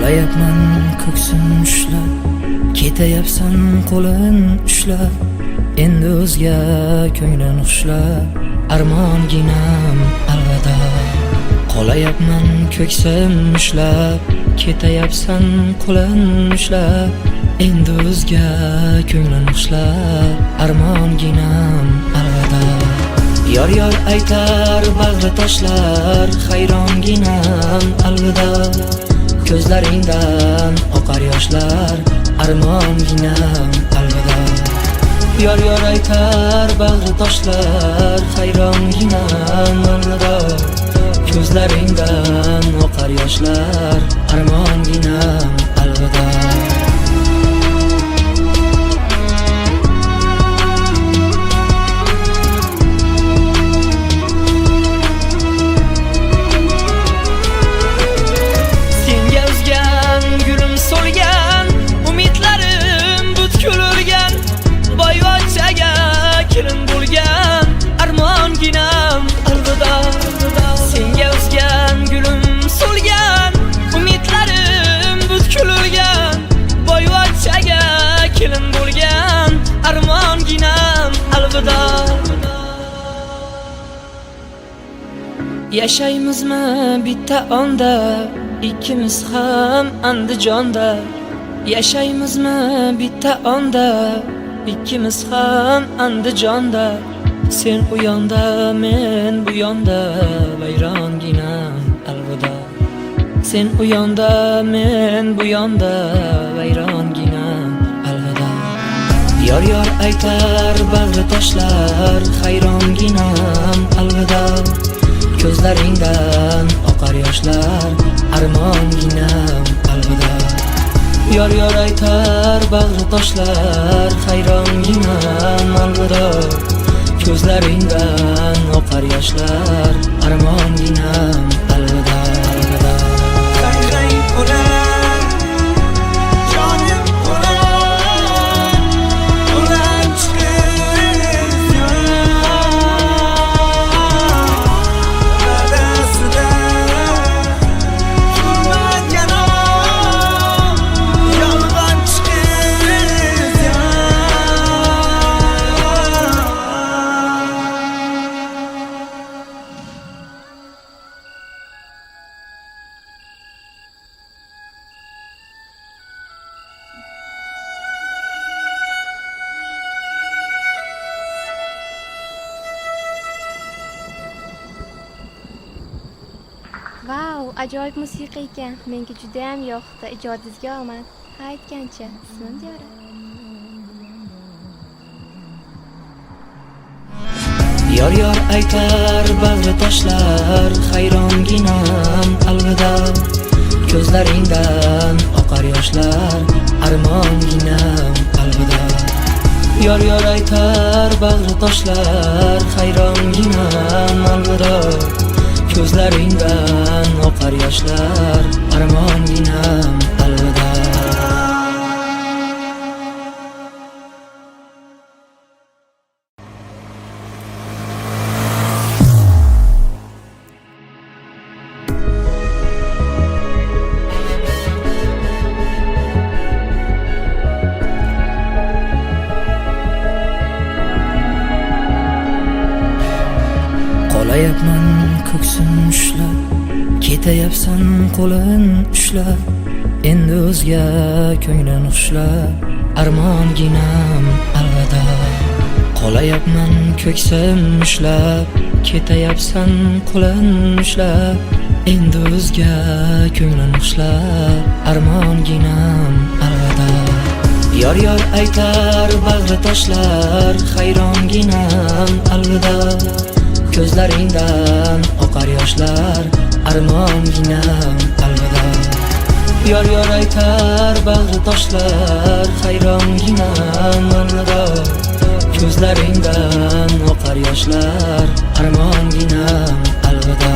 Qolayapman ko'ksim ushlab, ketayapsan qo'lin ushlab, endi o'zga ko'nglim ushlab, armonginam alvida. Qolayapman ko'ksim ushlab, ketayapsan qo'lin ushlab, endi o'zga ko'nglim ushlab, armonginam alvida. Yor yor aytar bag'ri toshlar, hayronginam alvida. Ko'zlaringdan oqar yoshlar, armonginam alvida. Yor yor aytar bag'ri toshlar, hayronginam alvida. Ko'zlaringdan oqar yoshlar, armonginam alvida. Yashaymizmi bitta onda, ikkimiz ham Andijonda. Yashaymizmi bitta onda, ikkimiz ham Andijonda. Sen u yonda, men bu yonda, vayronginam alvida. Sen u yonda, men bu yonda, vayronginam alvida. Yor yor aytar bag'ri toshlar, hayronginam alvida. Ko'zlaringdan oqar yoshlar, armonginam alvida. Yor yor aytar bag'ri toshlar, hayronginam alvida. Ko'zlaringdan oqar yoshlar, armonginam alvida. Vau, ajoyib musiqa ekan. Menga juda ham yoqdi. Ijodingizga omad. Ha aytgancha, ismim Diyora. Yor yor aytar bag'ri toshlar, hayronginam alvida. Ko'zlaringdan oqar yoshlar, armonginam alvida. Yor yor aytar bag'ri toshlar, hayronginam alvida. Ko'zlaringdan oqar yoshlar, armonginam alvida. Qolayapman ko'ksim ushlab, ketayapsan qo'lin ushlab, endi o'zga ko'nglim ushlab, armonginam alvida. Qolayapman ko'ksim ushlab, ketayapsan qo'lin ushlab, endi o'zga ko'nglim ushlab, armonginam alvida. Yor yor aytar bag'ri toshlar, hayronginam alvida. Ko'zlaringdan oqar yoshlar, armonginam alvida. Yor yor aytar bag'ri toshlar, hayronginam alvida. Ko'zlaringdan oqar yoshlar, armonginam alvida.